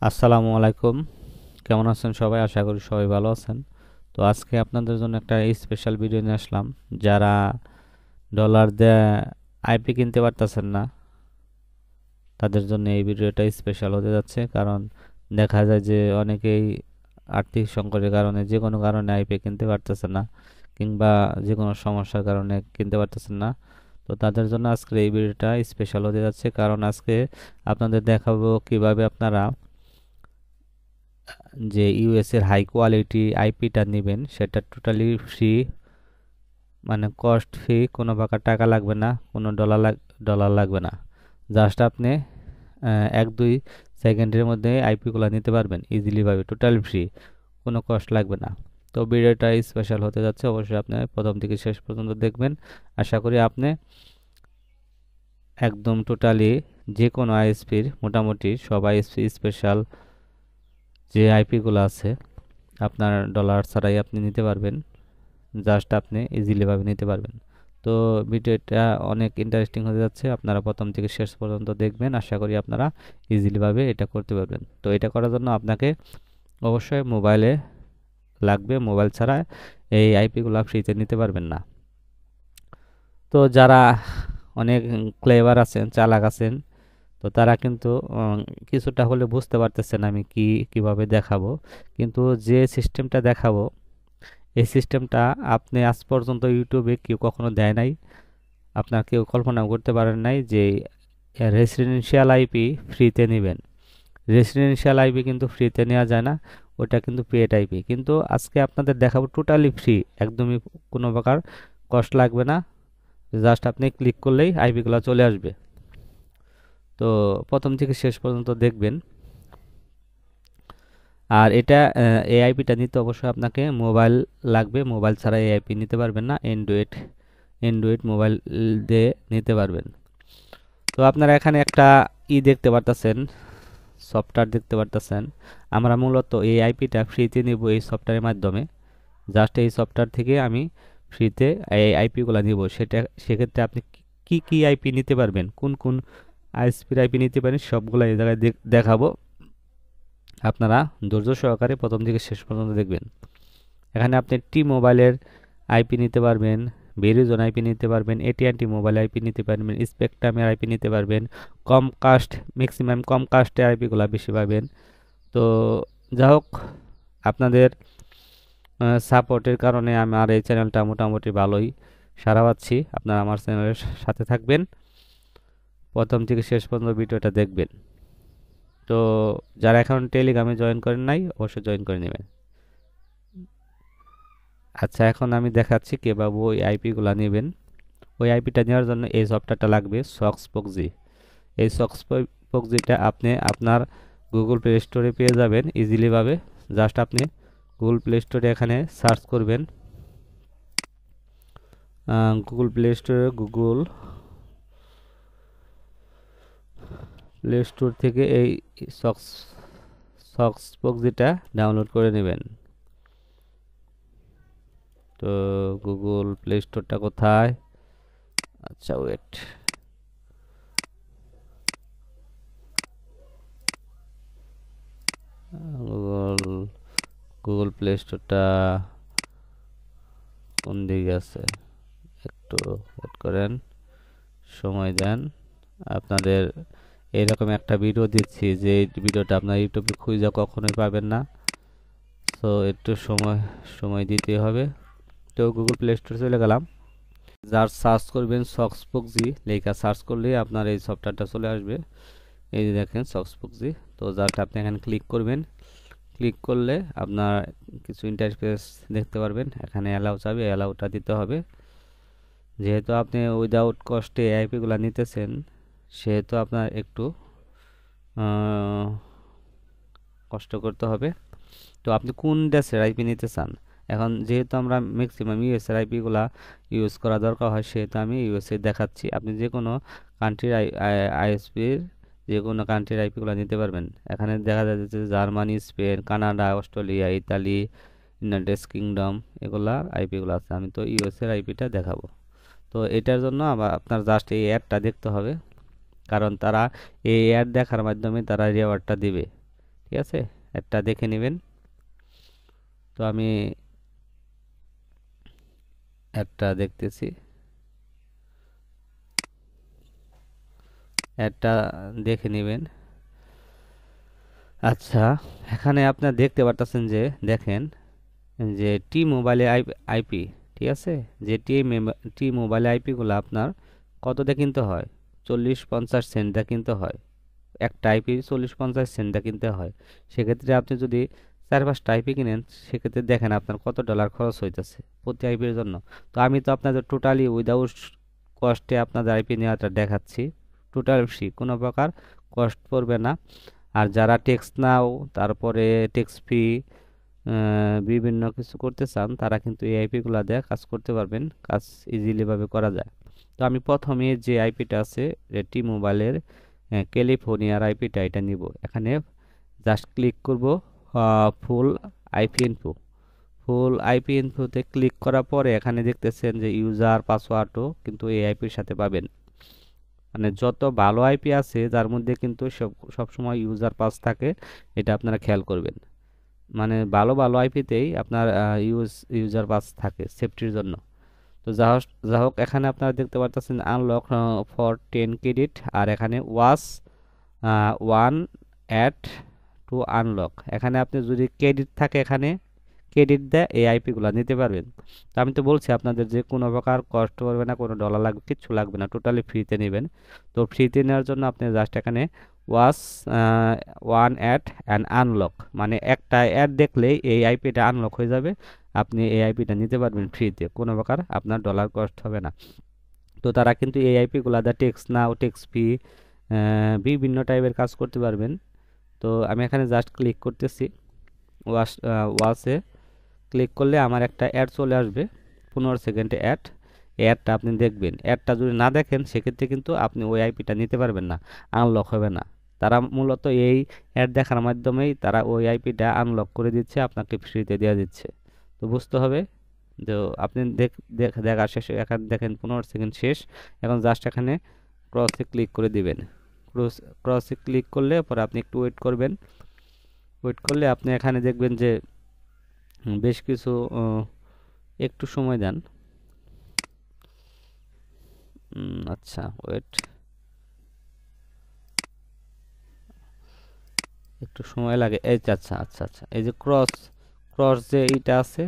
আসসালামু আলাইকুম। কেমন আছেন সবাই? আশা করি সবাই ভালো আছেন। তো আজকে আপনাদের জন্য একটা স্পেশাল ভিডিও নিয়ে আসলাম। যারা ডলার দিয়ে আইপি কিনতে পারতেছেন না, তাদের জন্য এই ভিডিওটা স্পেশাল হতে যাচ্ছে। কারণ দেখা যায় যে অনেকেই আর্থিক সংকটের কারণে যে কোনো কারণে আইপি কিনতে পারতেছে না, কিংবা যে কোনো সমস্যার কারণে কিনতে পারতেছেন না। তো তাদের জন্য আজকের এই ভিডিওটা স্পেশাল হতে যাচ্ছে, কারণ আজকে আপনাদের দেখাবো কিভাবে আপনারা যে ইউএস এর হাই কোয়ালিটি আইপিটা নেবেন, সেটা টোটালি ফ্রি, মানে কস্ট ফ্রি, কোনো প্রকার টাকা লাগবে না, কোনো ডলার লাগবে না। জাস্ট আপনি 1-2 সেকেন্ডের মধ্যে আইপিগুলো নিতে পারবেন ইজিলি ভাবে, টোটালি ফ্রি, কোনো কষ্ট লাগবে না। তো ভিডিওটা স্পেশাল হতে যাচ্ছে, অবশ্যই আপনি প্রথম থেকে শেষ পর্যন্ত দেখবেন। আশা করি আপনি একদম টোটালি যে কোনো আইএসপির, মোটামুটি সব আইএসপি স্পেশাল যে আইপিগুলো আছে আপনার ডলার ছাড়াই আপনি নিতে পারবেন। জাস্ট আপনি ইজিলি ভাবে নিতে পারবেন। তো ভিডিওটা অনেক ইন্টারেস্টিং হতে যাচ্ছে, আপনারা প্রথম থেকে শেষ পর্যন্ত দেখবেন। আশা করি আপনারা ইজিলি ভাবে এটা করতে পারবেন। তো এটা করার জন্য আপনাকে অবশ্যই মোবাইলে লাগবে, মোবাইল ছাড়া এই আইপিগুলো ফ্রিতে নিতে পারবেন না। তো যারা অনেক ক্লেভার আছেন, চালাক আছেন, তো তারা কিন্তু কিছুটা হলে বুঝতে পারতেছেন আমি কিভাবে দেখাবো। কিন্তু যে সিস্টেমটা দেখাবো, এই সিস্টেমটা আপনি আজ পর্যন্ত ইউটিউবে কেউ কখনো দেয় নাই, আপনার কেউ কল্পনা করতে পারেন নাই যে রেসিডেন্সিয়াল আইপি ফ্রিতে নেবেন। রেসিডেন্সিয়াল আইপি কিন্তু ফ্রিতে নেওয়া যায় না, ওটা কিন্তু পেড আইপি। কিন্তু আজকে আপনাদের দেখাবো টোটালি ফ্রি, একদমই কোনো প্রকার কষ্ট লাগবে না। জাস্ট আপনি ক্লিক করলেই আইপিগুলো চলে আসবে। তো প্রথম থেকে শেষ পর্যন্ত দেখবেন। আর এটা এই আইপিটা নিতে অবশ্যই আপনাকে মোবাইল লাগবে, মোবাইল ছাড়া এই আইপি নিতে পারবেন না। অ্যান্ড্রয়েড মোবাইল দিয়ে নিতে পারবেন। তো আপনারা এখানে একটা দেখতে পারতেছেন, সফটওয়্যার দেখতে পারতেছেন। আমরা মূলত এই আইপিটা ফ্রিতে নিব এই সফটওয়্যারের মাধ্যমে। জাস্ট এই সফটওয়্যার থেকে আমি ফ্রিতে এই আইপিগুলো নিব। সেক্ষেত্রে আপনি কি কি আইপি নিতে পারবেন, কোন কোন আইএসপির আইপি নিতে পারেন, সবগুলো এই জায়গায় দেখাবো। আপনারা ধৈর্য সহকারে প্রথম থেকে শেষ পর্যন্ত দেখবেন। এখানে আপনি টি মোবাইলের আইপি নিতে পারবেন, ভেরিজন আইপি নিতে পারবেন, এটিএনটি মোবাইল আইপি নিতে পারবেন, স্পেকট্রামের আইপি নিতে পারবেন, কমকাস্ট, ম্যাক্সিমাম কমকাস্টের আইপিগুলো বেশি পাবেন। তো যা হোক, আপনাদের সাপোর্টের কারণে আমার এই চ্যানেলটা মোটামুটি ভালোই সাড়া পাচ্ছি। আপনারা আমার চ্যানেলের সাথে থাকবেন, প্রথম থেকে শেষ পর্যন্ত ভিডিওটা দেখবেন। তো যারা এখন টেলিগ্রামে জয়েন করেন নাই, অবশ্যই জয়েন করে নেবেন। আচ্ছা, এখন আমি দেখাচ্ছি কীভাবে ওই আইপিগুলো নেবেন। ওই আইপিটা নেওয়ার জন্য এই সফটওয়্যারটা লাগবে, সক্সপক্সি। এই সক্সপক্সিটা আপনি আপনার গুগল প্লে স্টোরে পেয়ে যাবেন ইজিলিভাবে। জাস্ট আপনি গুগল প্লে স্টোরে এখানে সার্চ করবেন। গুগল প্লে স্টোরে গুগল প্লে স্টোর থেকে এই সক্সপক্সিটা ডাউনলোড করে নেবেন। তো গুগল প্লে স্টোরটা কোথায়? আচ্ছা, ওয়েট। গুগল গুগল প্লে স্টোরটা কোন দিকে আছে? একটু ওয়েট করেন, সময় দেন। আপনাদের এরকম একটা ভিডিও দিচ্ছি, যে ভিডিওটা আপনার ইউটিউবে খুঁজে কখনোই পাবেন না। তো একটু সময় দিতে হবে। তো গুগল প্লে স্টোরে চলে গেলাম। যার সার্চ করবেন সক্সপক্সি লেখা সার্চ করলে আপনার এই সফটওয়্যারটা চলে আসবে। এই যে দেখেন সক্সপক্সি। তো জাস্ট আপনি এখানে ক্লিক করবেন। ক্লিক করলে আপনার কিছু ইন্টারফেস দেখতে পারবেন। এখানে অ্যালাউ চাবে, অ্যালাউটা দিতে হবে। যেহেতু আপনি উইদাউট কস্টে আইপিগুলো নিতেছেন, সেহেতু আপনার একটু কষ্ট করতে হবে। তো আপনি কোন দেশের আইপি নিতে চান? এখন যেহেতু আমরা ম্যাক্সিমাম ইউএসের আইপিগুলা ইউজ করা দরকার হয়, সেহেতু আমি ইউএসএ দেখাচ্ছি। আপনি যে কোনো কান্ট্রির আইএসপির যে কোনো কান্ট্রির আইপিগুলো নিতে পারবেন। এখানে দেখা যাচ্ছে Germany, Spain, Canada, Australia, Italy, United kingdom, এগুলা আইপিগুলো আছে। আমি তো ইউএসএর আইপিটা দেখাবো। তো এটার জন্য আপনার জাস্ট এই অ্যাডটা দেখতে হবে, কারণ তারা এই অ্যাড দেখার মাধ্যমে তারা রিওয়ার্ডটা দিবে। ঠিক আছে, একটা দেখে নেবেন। তো আমি একটা দেখতেছি, একটা দেখে নেবেন। আচ্ছা, এখানে আপনার দেখতে পারতেছেন যে দেখেন যে টি মোবাইলে আইপি, ঠিক আছে, যে টি মোবাইলে আইপিগুলো আপনার কতটা কিনতে হয়, 40-50 সেন্ট দিয়ে কিনতে হয়। একটা আইপি 40-50 সেন্ট দিয়ে কিনতে হয়। সেক্ষেত্রে আপনি যদি 4-5টা আইপি কিনেন, সেক্ষেত্রে দেখেন আপনার কত ডলার খরচ হইতেছে প্রতি আইপির জন্য। তো আমি তো আপনাদের টোটালি উইদাউট কস্টে আপনাদের আইপি নেওয়াটা দেখাচ্ছি, টোটাল ফ্রি, কোনো প্রকার কস্ট পড়বে না। আর যারা টেক্স নাও, তারপরে টেক্স ফি, বিভিন্ন কিছু করতে চান, তারা কিন্তু এই আইপিগুলো দিয়ে কাজ করতে পারবেন, কাজ ইজিলি ভাবে করা যায়। তো আমি প্রথমে যে আইপিটা আছে টি মোবাইলের ক্যালিফোর্নিয়ার আইপিটা, এটা নিব। এখানে জাস্ট ক্লিক করব ফুল আইপি ইনফো। ফুল আইপি ইনফোতে ক্লিক করার পরে এখানে দেখতেছেন যে ইউজার পাসওয়ার্ডও কিন্তু এই আইপির সাথে পাবেন। মানে যত ভালো আইপি আছে তার মধ্যে কিন্তু সবসময় ইউজার পাস থাকে, এটা আপনারা খেয়াল করবেন। মানে ভালো ভালো আইপিতেই আপনার ইউজার পাস থাকে সেফটির জন্য। তো যা হোক এখানে আপনারা দেখতে পাচ্ছেন আনলক ফর 10 ক্রেডিট, আর এখানে ওয়াস 1 অ্যাট টু আনলক। এখানে আপনি যদি ক্রেডিট থাকে, এখানে ক্রেডিট দেয় এই আইপিগুলো নিতে পারবেন। তো আমি তো বলছি আপনাদের যে কোনো প্রকার কষ্ট করবে না, কোনো ডলার লাগবে, কিচ্ছু লাগবে না, টোটালি ফ্রিতে নেবেন। তো ফ্রিতে নেওয়ার জন্য আপনি জাস্ট এখানে ওয়াস 1 অ্যাড অ্যান্ড আনলক, মানে একটা অ্যাড দেখলেই এই আইপিটা আনলক হয়ে যাবে, আপনি এই আইপিটা নিতে পারবেন ফ্রিতে, কোনো প্রকার আপনার ডলার কস্ট হবে না। তো তারা কিন্তু এই আইপিগুলো দা টেক্স নাও, টেক্স ফি, বিভিন্ন টাইপের কাজ করতে পারবেন। তো আমি এখানে জাস্ট ক্লিক করতেছি ওয়াসে। ক্লিক করলে আমার একটা অ্যাড চলে আসবে, 15 সেকেন্ডে অ্যাড। অ্যাডটা আপনি দেখবেন, অ্যাডটা যদি না দেখেন সেক্ষেত্রে কিন্তু আপনি ওই আইপিটা নিতে পারবেন না, আনলক হবে না। তারা মূলত এই অ্যাড দেখার মাধ্যমেই তারা ওই আইপিটা আনলক করে দিচ্ছে, আপনাকে ফ্রিতে দেওয়া দিচ্ছে। তো বুঝতে হবে। তো আপনি দেখা শেষে এখানে দেখেন 15 সেকেন্ড শেষ। এখন জাস্ট এখানে ক্রসে ক্লিক করে দিবেন। ক্রসে ক্লিক করলে পরে আপনি একটু ওয়েট করবেন। ওয়েট করলে আপনি এখানে দেখবেন যে বেশ কিছু একটু সময় দেন। আচ্ছা, ওয়েট, একটু সময় লাগে। এই যে আচ্ছা আচ্ছা আচ্ছা, এই যে ক্রস ক্রস যে এইটা আছে,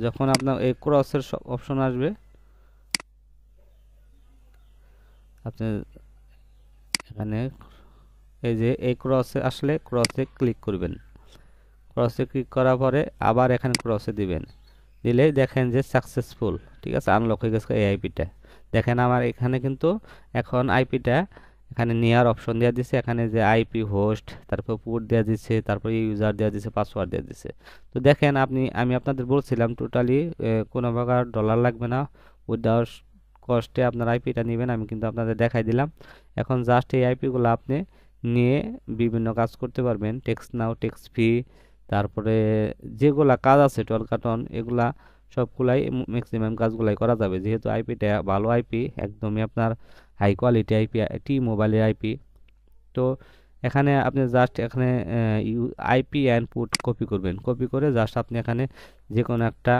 যখন আপনার এই ক্রসের অপশন আসবে, আপনি এখানে এই যে এই ক্রসে আসলে ক্রসে ক্লিক করবেন। ক্রসে ক্লিক করার পরে আবার এখানে ক্রসে দিবেন। দিলে দেখেন যে সাকসেসফুল, ঠিক আছে, আনলক হয়ে গেছে এই আইপিটা। দেখেন আমার এখানে কিন্তু এখন আইপিটা এখানে নেয়ার অপশন দেওয়া দিছে, এখানে যে আইপি হোস্ট, তারপর পোর্ট দেওয়া দিচ্ছে, তারপর ইউজার দেওয়া দিচ্ছে, পাসওয়ার্ড দেওয়া দিচ্ছে। তো দেখেন আমি আপনাদের বলছিলাম টোটালি কোনো প্রকার ডলার লাগবে না, উইদাউট কস্টে আপনার আইপিটা নেবেন। আমি কিন্তু আপনাদের দেখাই দিলাম। এখন জাস্ট এই আইপিগুলো আপনি নিয়ে বিভিন্ন কাজ করতে পারবেন, টেক্স নাও, টেক্স ফি, তারপরে যেগুলা কাজ আছে টল কাটন, এগুলা সবগুলাই ম্যাক্সিমাম কাজগুলাই করা যাবে, যেহেতু আইপিটা ভালো আইপি, একদমই আপনার হাই কোয়ালিটি আইপি, টি মোবাইলের আইপি। তো এখানে আপনি জাস্ট এখানে আইপি অ্যান্ড পুট কপি করবেন। কপি করে জাস্ট আপনি এখানে যে কোনো একটা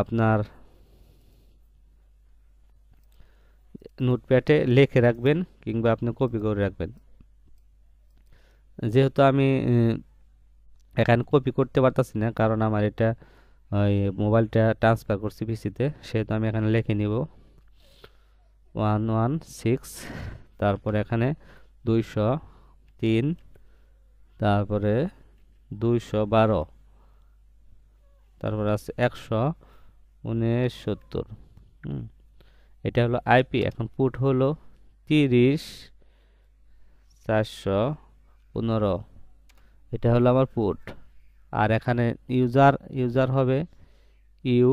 আপনার নোটপ্যাডে লিখে রাখবেন, কিংবা আপনি কপি করে রাখবেন। যেহেতু আমি এখানে কপি করতে পারতাছি না, কারণ আমার এটা ওই মোবাইলটা ট্রান্সফার করছি পিসিতে, সেহেতু আমি এখানে লিখে নিব 116, তারপরে এখানে 203, তারপরে 212, তারপরে আছে 169। এটা হলো আইপি। এখন পুট হলো 30,415, এটা হলো আমার পুট। আর এখানে ইউজার হবে ইউ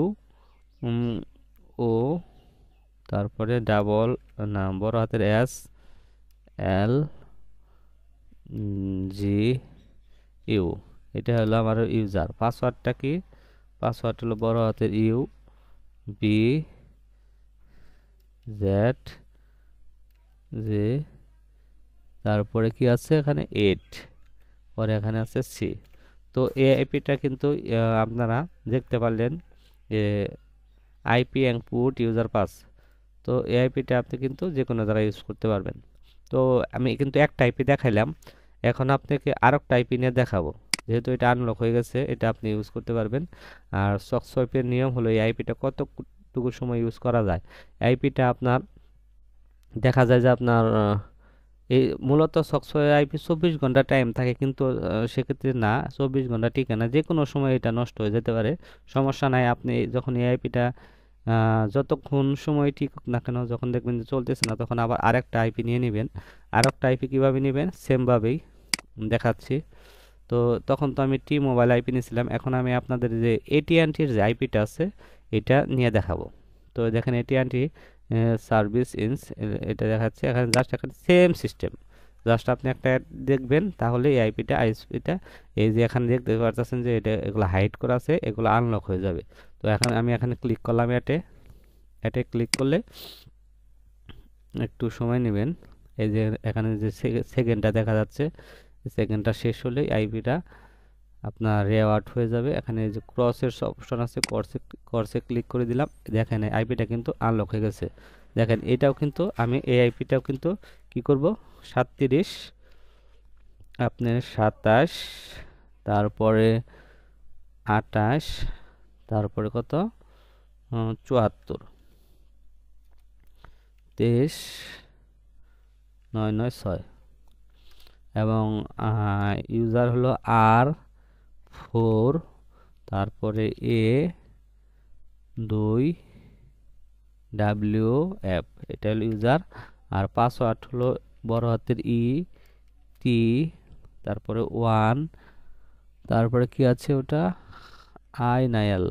ও, তারপরে ডাবল না বড় হাতের এস এল জি ইউ, এটা হলো আমার ইউজার। পাসওয়ার্ডটা কি? পাসওয়ার্ড হলো বড় হাতের ইউ বি জেড জে, তারপরে কি আছে এখানে 8, পরে এখানে আছে সি। তো এই আইপিটা কিন্তু আপনারা দেখতে পারলেন যে আইপি ইনপুট ইউজার পাস। তো এই আইপিটা আপনি কিন্তু যে কোনো জায়গায় ইউজ করতে পারবেন। তো আমি কিন্তু একটা আইপি দেখাইলাম, এখন আপনাকে আরেকটা আইপি নিয়ে দেখাবো। যেহেতু এটা আনলক হয়ে গেছে, এটা আপনি ইউজ করতে পারবেন। আর সক্সওয়াইপের নিয়ম হলো এই আইপিটা কতটুকু সময় ইউজ করা যায়। আইপিটা আপনার দেখা যায় যে আপনার এই মূলত সক্সওয়্যার আইপি 24 ঘন্টা টাইম থাকে, কিন্তু সেক্ষেত্রে না, 24 ঘন্টা টিকে না, যে কোনো সময় এটা নষ্ট হয়ে যেতে পারে। সমস্যা নাই, আপনি যখন এই আইপিটা যতক্ষণ সময় ঠিক না কেন, যখন দেখবেন যে চলতেছে না, তখন আবার আরেকটা আইপি নিয়ে নেবেন। আরেকটা আইপি কীভাবে নেবেন সেমভাবেই দেখাচ্ছি। তো তখন তো আমি টি মোবাইল আইপি নিয়েছিলাম, এখন আমি আপনাদের যে এটিএনটির যে আইপিটা আছে এটা নিয়ে দেখাবো। তো দেখেন এটিএনটি সার্ভিস ইনস, এটা দেখাচ্ছে এখানে। জাস্ট এখানে সেম সিস্টেম, জাস্ট আপনি একটা দেখবেন, তাহলে এই আইপিটা আইএসপিটা এই যে এখানে দেখতে পাচ্ছেন যে এটা এগুলো হাইড করা আছে, এগুলো আনলক হয়ে যাবে। তো এখন আমি এখানে ক্লিক করলাম, এটে ক্লিক করলে একটু সময় নেবেন। এই যে এখানে যে সেকেন্ডটা দেখা যাচ্ছে, সেকেন্ডটা শেষ হলে আইপিটা আপনার রেওয়ার্ড হয়ে যাবে। এখানে যে ক্রসের অপশন আছে, ক্রসে ক্লিক করে দিলাম, দেখেন আইপিটা কিন্তু আনলক হয়ে গেছে। দেখেন এটাও কিন্তু আমি এই আইপিটাও কিন্তু কি করব, 37 আপনার 27, তারপরে 28, তারপরে কত 74, 23, 996, এবং ইউজার হলো R4, তারপরে A2WF, এটা হলো ইউজার। আর পাসওয়ার্ড হলো বড় হাতের ET, তারপরে 1, তারপরে কি আছে ওটা I না L,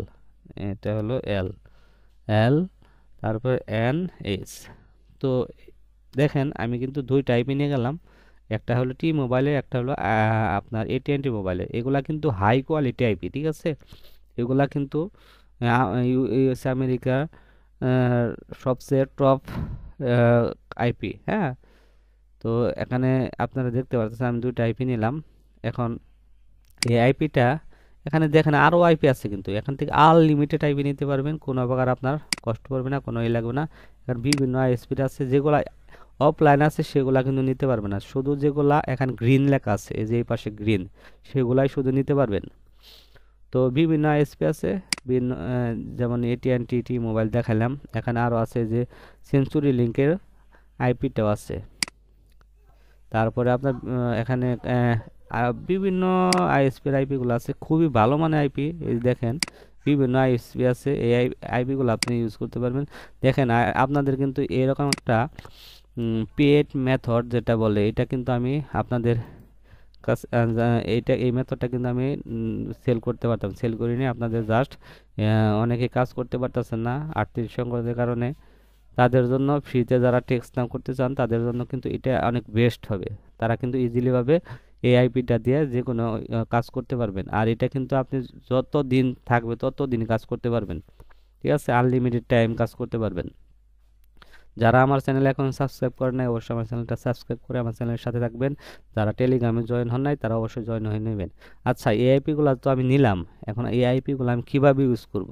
এটা হলো L, তারপরে NS। তো দেখেন আমি কিন্তু দুই টাইপে নিয়ে গেলাম, একটা হলো টি মোবাইলের, একটা হলো আপনার এটিএনটি মোবাইলের। এগুলা কিন্তু হাই কোয়ালিটি আইপি, ঠিক আছে। এগুলা কিন্তু ইউএস আমেরিকার সবচেয়ে টপ আইপি, হ্যাঁ। তো এখানে আপনারা দেখতে পাচ্ছেন আমি দুইটা আইপি নিলাম। এখন এই আইপিটা এখানে দেখেন আরও আইপি আছে, কিন্তু এখান থেকে আনলিমিটেড আইপি নিতে পারবেন, কোনো প্রকার আপনার কষ্ট পড়বে না, কোনো লাগবে না। এখানে বিভিন্ন আইএসপি আছে, যেগুলা অফলাইন আছে সেগুলা কিন্তু নিতে পারবেন না। শুধু যেগুলা এখানে গ্রিন লেখা আছে, এই যে এই পাশে গ্রিন, সেগুলাই শুধু নিতে পারবেন। তো বিভিন্ন আইএসপি আছে, বিভিন্ন যেমন এটিএনটি টি মোবাইল দেখালাম। এখানে আরও আছে যে সেঞ্চুরি লিঙ্কের আইপিটাও আছে। তারপরে আপনার এখানে বিভিন্ন আইএসপির আইপিগুলো আছে, খুবই ভালো মানের আইপি। এই দেখেন বিভিন্ন আইএসপি আছে, এই আইপিগুলো আপনি ইউজ করতে পারবেন। দেখেন আপনাদের কিন্তু এরকম একটা পেড মেথড যেটা বলে, এটা কিন্তু আমি আপনাদের কাছে এই মেথডটা কিন্তু আমি সেল করতে পারতাম, সেল করিনি। আপনাদের জাস্ট অনেকে কাজ করতে পারতেছেন না আর্থিক সংকটের কারণে, তাদের জন্য ফ্রিতে যারা টেক্সট নাম করতে চান তাদের জন্য কিন্তু এটা অনেক বেস্ট হবে। তারা কিন্তু ইজিলি ভাবে এই আইপিটা দিয়ে যে কোনো কাজ করতে পারবেন। আর এটা কিন্তু আপনি যত দিন থাকবে তত দিন কাজ করতে পারবেন, ঠিক আছে, আনলিমিটেড টাইম কাজ করতে পারবেন। যারা আমার চ্যানেলে এখন সাবস্ক্রাইব করেন নাই, অবশ্যই আমার চ্যানেলটা সাবস্ক্রাইব করে আমার চ্যানেলের সাথে থাকবেন। যারা টেলিগ্রামে জয়েন হন নাই তারা অবশ্যই জয়েন হয়ে নেবেন। আচ্ছা, এই আইপিগুলো তো আমি নিলাম, এখন এই আইপিগুলো আমি কীভাবে ইউজ করব।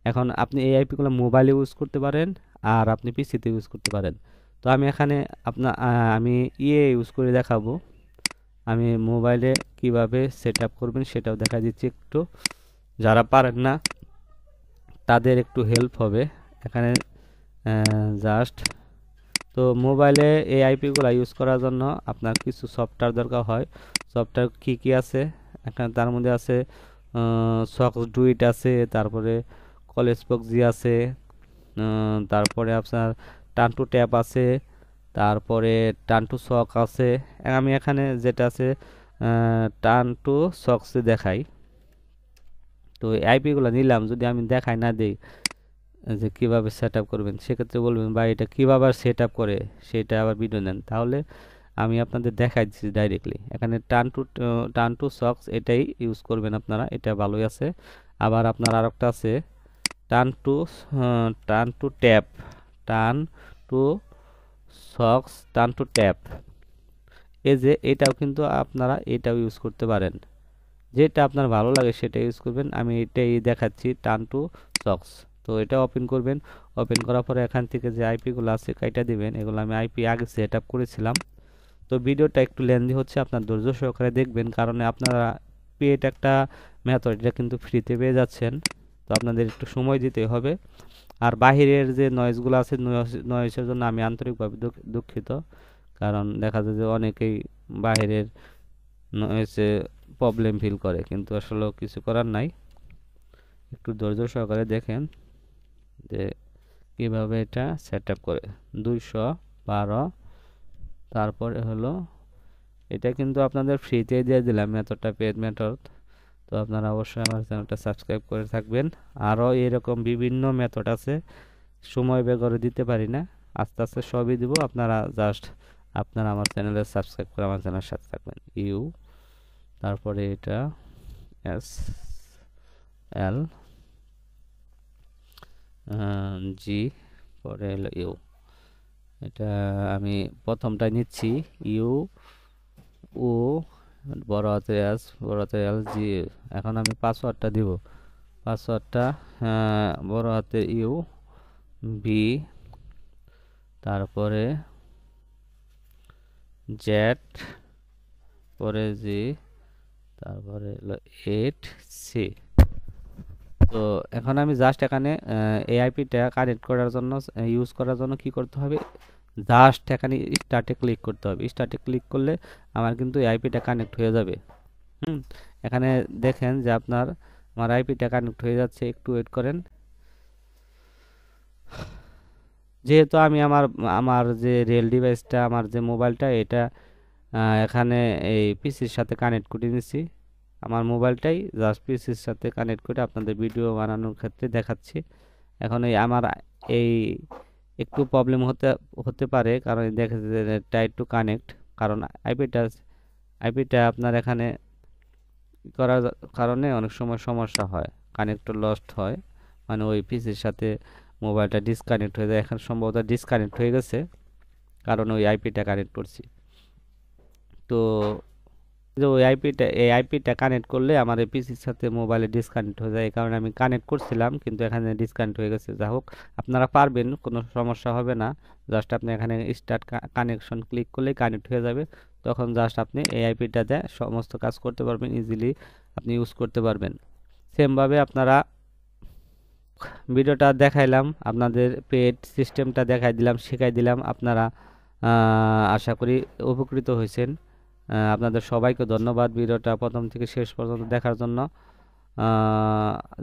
এখন আপনি এই আইপিগুলো মোবাইলে ইউজ করতে পারেন, আর আপনি পিসিতে ইউজ করতে পারেন। তো আমি এখানে আমি ইউজ করে দেখাবো। আমি মোবাইলে কিভাবে সেট আপ করবেন সেটাও দেখা দিচ্ছি একটু, যারা পারেন না তাদের একটু হেল্প হবে এখানে। জাস্ট তো মোবাইলে এই আইপিগুলো ইউজ করার জন্য আপনার কিছু সফটওয়্যার দরকার হয়। সফটওয়্যার কি কি আছে এখানে, তার মধ্যে আছে সক্স ডুইট আছে, তারপরে কলেজ পক্সি আছে, তারপরে আপনার টান টু ট্যাপ আছে, তারপরে টান টু সক আছে। আমি এখানে যেটা আছে টান টু সক্স দেখাই। তো এই আইপিগুলো নিলাম, যদি আমি দেখাই না দিই যে কিভাবে সেট আপ করবেন, সেক্ষেত্রে বলবেন বা এটা কীভাবে সেট আপ করে সেটা আবার ভিডিও নেন, তাহলে আমি আপনাদের দেখাই দিচ্ছি ডাইরেক্টলি। এখানে টান টু সক্স এটাই ইউজ করবেন আপনারা, এটা ভালোই আছে। আবার আপনার আরেকটা আছে টান টু ট্যাপ, টান টু সক্স, টান টু ট্যাপ। এই যে এটাও কিন্তু আপনারা এটাও ইউজ করতে পারেন, যেটা আপনার ভালো লাগে সেটা ইউজ করবেন। আমি এটাই দেখাচ্ছি, টান টু সক্স। তো এটা ওপেন করবেন, ওপেন করার পরে এখান থেকে যে আইপিগুলো আছে কাইটা দিবেন। এগুলো আমি আইপি আগে সেট আপ করেছিলাম। তো ভিডিওটা একটু লেন্দি হচ্ছে, আপনার ধৈর্য সহকারে দেখবেন, কারণ আপনারা পেড একটা মেথড এটা কিন্তু ফ্রিতে পেয়ে যাচ্ছেন। তো আপনাদের একটু সময় দিতে হবে। আর বাহিরের যে নয়েজগুলো আছে, নয়েজের জন্য আমি আন্তরিকভাবে দুঃখিত, কারণ দেখা যায় যে অনেকেই বাহিরের নয়েজে প্রবলেম ফিল করে, কিন্তু আসলে কিছু করার নাই। একটু ধৈর্য সহকারে দেখেন যে কিভাবে এটা সেট আপ করে। 212, তারপরে হলো এটা কিন্তু আপনাদের ফ্রিতে দিয়ে দিলাম মেথডটা, পেড মেথড। তো আপনারা অবশ্যই আমার চ্যানেলটা সাবস্ক্রাইব করে থাকবেন। আরও এরকম বিভিন্ন মেথড আছে, সময় বের করে দিতে পারি না, আস্তে আস্তে সবই দিব। আপনারা জাস্ট আপনারা আমার চ্যানেলে সাবস্ক্রাইব করে আমার চ্যানেলের সাথে থাকবেন। ইউ, তারপরে এটা এস এল জি, পরে হলো ইউ। এটা আমি প্রথমটা নিচ্ছি, ইউ ও বড় হাতের এস, বড় হাতের এল জি। এখন আমি পাসওয়ার্ডটা দিব। পাসওয়ার্ডটা বড় হাতের ইউ বি, তারপরে জেড, পরে জি, তারপরে হলো 8C। তো এখন আমি জাস্ট এখানে এআইপিটা কানেক্ট করার জন্য, ইউজ করার জন্য কি করতে হবে, জাস্ট এখানে স্টার্টে ক্লিক করতে হবে। স্টার্টে ক্লিক করলে আমার কিন্তু এআইপিটা কানেক্ট হয়ে যাবে। এখানে দেখেন যে আমার আইপিটা কানেক্ট হয়ে যাচ্ছে, একটু ওয়েট করেন। যেহেতু আমি আমার আমার যে রিয়েল ডিভাইসটা, আমার যে মোবাইলটা, এটা এখানে এই পিসির সাথে কানেক্ট করে নিয়েছি। আমার মোবাইলটাই জাস্ট পিসির সাথে কানেক্ট করে আপনাদের ভিডিও বানানোর ক্ষেত্রে দেখাচ্ছি। এখন আমার এই একটু প্রবলেম হতে পারে, কারণ দেখা যাচ্ছে টাই টু কানেক্ট, কারণ আইপিটা আপনার এখানে করার কারণে অনেক সময় সমস্যা হয়, কানেক্টর লস্ট হয়, মানে ওই পিসির সাথে মোবাইলটা ডিসকানেক্ট হয়ে যায়। এখন সম্ভবত ডিসকানেক্ট হয়ে গেছে, কারণ ওই আইপিটা কানেক্ট করছি। তো যে এই আইপিটা কানেক্ট করলে আমার এই পিসির সাথে মোবাইলে ডিসকানেক্ট হয়ে যায়, এই কারণে আমি কানেক্ট করছিলাম, কিন্তু এখানে ডিসকানেক্ট হয়ে গেছে। যা হোক, আপনারা পারবেন, কোনো সমস্যা হবে না। জাস্ট আপনি এখানে স্টার্ট কানেকশন ক্লিক করলেই কানেক্ট হয়ে যাবে। তখন জাস্ট আপনি এই আইপিটা দিয়ে সমস্ত কাজ করতে পারবেন, ইজিলি আপনি ইউজ করতে পারবেন। সেমভাবে আপনারা ভিডিওটা দেখাইলাম, আপনাদের পেড সিস্টেমটা দেখাই দিলাম, শেখাই দিলাম। আপনারা আশা করি উপকৃত হয়েছেন। আপনাদের সবাইকে ধন্যবাদ ভিডিওটা প্রথম থেকে শেষ পর্যন্ত দেখার জন্য।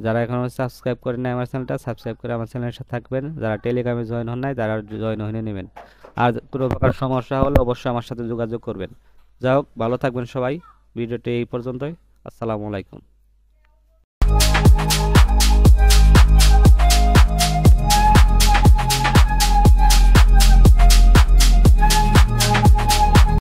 যারা এখনও সাবস্ক্রাইব করেন নাই আমার চ্যানেলটা, সাবস্ক্রাইব করে আমার চ্যানেলের সাথে থাকবেন। যারা টেলিগ্রামে জয়েন হন নাই তারা জয়েন হয়ে নেবেন। আর কোনো প্রকার সমস্যা হলে অবশ্যই আমার সাথে যোগাযোগ করবেন। যাই হোক, ভালো থাকবেন সবাই। ভিডিওটি এই পর্যন্তই। আসসালামু আলাইকুম।